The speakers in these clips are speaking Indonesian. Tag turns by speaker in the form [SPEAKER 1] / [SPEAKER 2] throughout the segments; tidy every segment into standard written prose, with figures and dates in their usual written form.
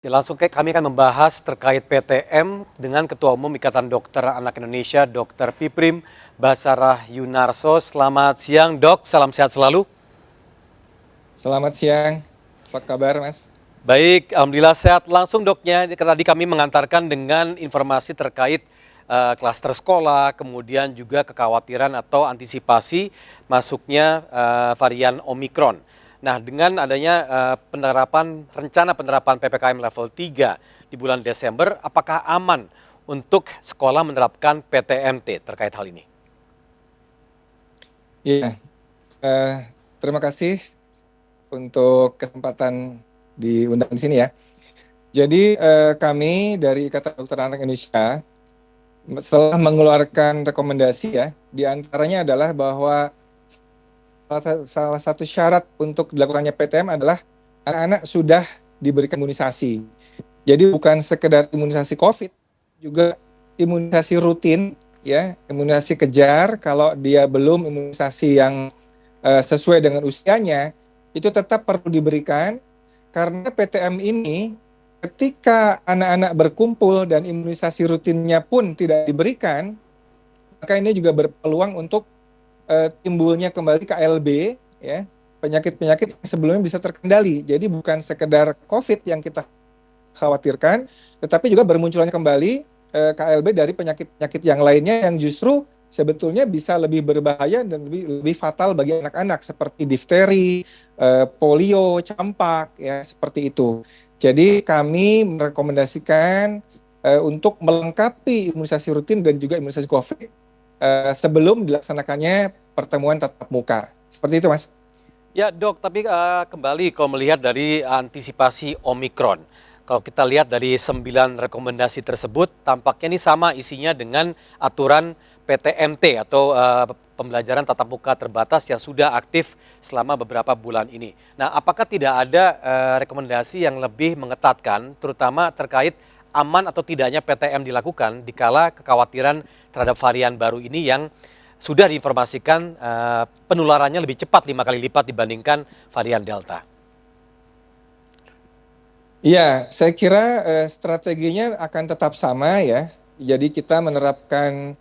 [SPEAKER 1] Ya, langsung kami akan membahas terkait PTM dengan Ketua Umum Ikatan Dokter Anak Indonesia, Dr. Piprim Basarah Yunarso. Selamat siang, Dok. Salam sehat selalu.
[SPEAKER 2] Selamat siang, apa kabar Mas?
[SPEAKER 1] Baik, alhamdulillah sehat. Langsung, Doknya, tadi kami mengantarkan dengan informasi terkait klaster sekolah, kemudian juga kekhawatiran atau antisipasi masuknya varian Omikron. Nah, dengan adanya rencana penerapan PPKM level 3 di bulan Desember, apakah aman untuk sekolah menerapkan PTMT terkait hal ini?
[SPEAKER 2] Iya, eh, terima kasih untuk kesempatan diundang di sini ya. Jadi kami dari Ikatan Dokter Anak Indonesia setelah mengeluarkan rekomendasi ya, diantaranya adalah bahwa salah satu syarat untuk dilakukannya PTM adalah anak-anak sudah diberikan imunisasi. Jadi bukan sekedar imunisasi COVID, juga imunisasi rutin ya, imunisasi kejar. Kalau dia belum imunisasi yang sesuai dengan usianya, itu tetap perlu diberikan karena PTM ini ketika anak-anak berkumpul dan imunisasi rutinnya pun tidak diberikan, maka ini juga berpeluang untuk timbulnya kembali KLB ya, penyakit-penyakit yang sebelumnya bisa terkendali. Jadi bukan sekedar COVID yang kita khawatirkan, tetapi juga bermunculannya kembali KLB dari penyakit-penyakit yang lainnya yang justru sebetulnya bisa lebih berbahaya dan lebih fatal bagi anak-anak seperti difteri, polio, campak ya seperti itu. Jadi kami merekomendasikan untuk melengkapi imunisasi rutin dan juga imunisasi COVID sebelum dilaksanakannya pertemuan tatap muka. Seperti itu, Mas.
[SPEAKER 1] Ya, Dok, tapi kembali kalau melihat dari antisipasi Omikron. Kalau kita lihat dari 9 rekomendasi tersebut, tampaknya ini sama isinya dengan aturan PTMT atau pembelajaran tatap muka terbatas yang sudah aktif selama beberapa bulan ini. Nah, apakah tidak ada rekomendasi yang lebih mengetatkan, terutama terkait aman atau tidaknya PTM dilakukan dikala kekhawatiran terhadap varian baru ini yang sudah diinformasikan penularannya lebih cepat 5 kali lipat dibandingkan varian Delta?
[SPEAKER 2] Iya, saya kira strateginya akan tetap sama ya. Jadi kita menerapkan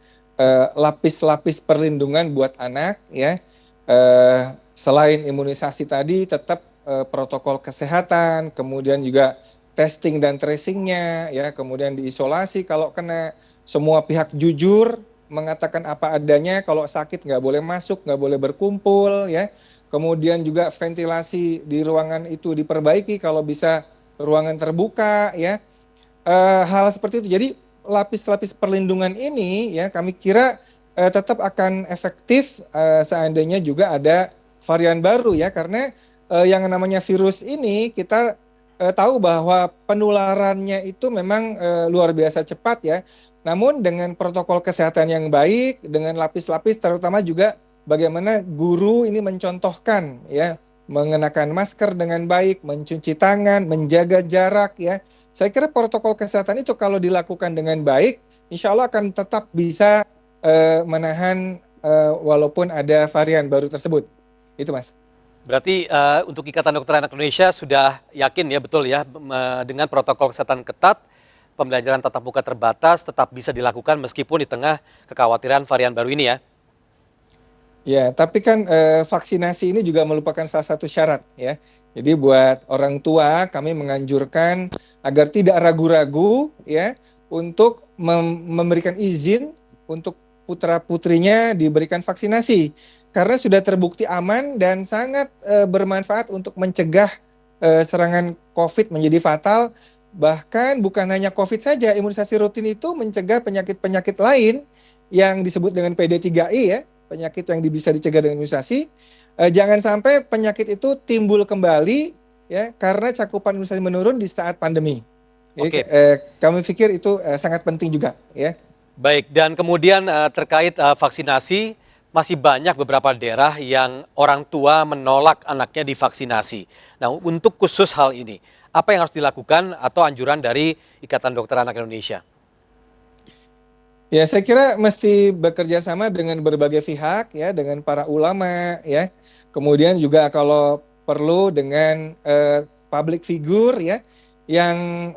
[SPEAKER 2] lapis-lapis perlindungan buat anak ya. Selain imunisasi tadi, tetap protokol kesehatan, kemudian juga testing dan tracingnya ya, kemudian diisolasi kalau kena, semua pihak jujur mengatakan apa adanya, kalau sakit nggak boleh masuk, nggak boleh berkumpul ya. Kemudian juga ventilasi di ruangan itu diperbaiki, kalau bisa ruangan terbuka ya, hal seperti itu. Jadi lapis-lapis perlindungan ini ya kami kira tetap akan efektif seandainya juga ada varian baru ya, karena yang namanya virus ini kita tahu bahwa penularannya itu memang luar biasa cepat ya. Namun dengan protokol kesehatan yang baik, dengan lapis-lapis, terutama juga bagaimana guru ini mencontohkan ya, mengenakan masker dengan baik, mencuci tangan, menjaga jarak ya. Saya kira protokol kesehatan itu kalau dilakukan dengan baik, insya Allah akan tetap bisa menahan walaupun ada varian baru tersebut. Itu Mas.
[SPEAKER 1] Berarti untuk Ikatan Dokter Anak Indonesia sudah yakin ya, betul ya, dengan protokol kesehatan ketat, pembelajaran tatap muka terbatas tetap bisa dilakukan meskipun di tengah kekhawatiran varian baru ini ya?
[SPEAKER 2] Ya, tapi kan vaksinasi ini juga merupakan salah satu syarat ya. Jadi buat orang tua kami menganjurkan agar tidak ragu-ragu ya untuk memberikan izin untuk putra-putrinya diberikan vaksinasi karena sudah terbukti aman dan sangat bermanfaat untuk mencegah serangan COVID menjadi fatal. Bahkan bukan hanya COVID saja, imunisasi rutin itu mencegah penyakit-penyakit lain yang disebut dengan PD3I ya, penyakit yang bisa dicegah dengan imunisasi. Jangan sampai penyakit itu timbul kembali ya karena cakupan imunisasi menurun di saat pandemi. Jadi
[SPEAKER 1] Oke,
[SPEAKER 2] kami pikir itu sangat penting juga ya.
[SPEAKER 1] baik. Dan kemudian terkait vaksinasi, masih banyak beberapa daerah yang orang tua menolak anaknya divaksinasi. Nah, untuk khusus hal ini, apa yang harus dilakukan atau anjuran dari Ikatan Dokter Anak Indonesia?
[SPEAKER 2] Ya, saya kira mesti bekerja sama dengan berbagai pihak ya, dengan para ulama ya. Kemudian juga kalau perlu dengan public figure ya, yang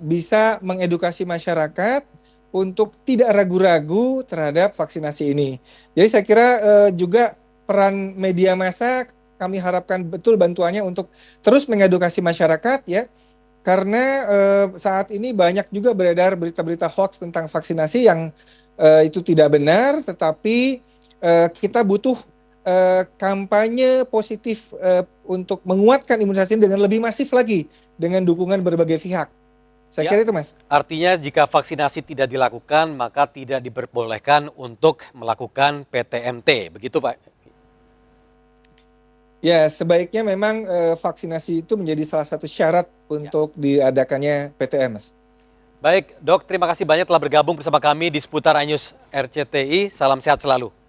[SPEAKER 2] bisa mengedukasi masyarakat untuk tidak ragu-ragu terhadap vaksinasi ini. Jadi saya kira juga peran media massa kami harapkan betul bantuannya untuk terus mengedukasi masyarakat ya, karena saat ini banyak juga beredar berita-berita hoax tentang vaksinasi yang itu tidak benar, tetapi kita butuh kampanye positif untuk menguatkan imunisasi dengan lebih masif lagi dengan dukungan berbagai pihak. Saya
[SPEAKER 1] Ya,
[SPEAKER 2] kira itu, Mas.
[SPEAKER 1] artinya jika vaksinasi tidak dilakukan, maka tidak diperbolehkan untuk melakukan PTMT, begitu Pak?
[SPEAKER 2] Ya, sebaiknya memang vaksinasi itu menjadi salah satu syarat
[SPEAKER 1] Ya.
[SPEAKER 2] untuk diadakannya PTM, Mas.
[SPEAKER 1] Baik, Dok, terima kasih banyak telah bergabung bersama kami di seputar News RCTI. Salam sehat selalu.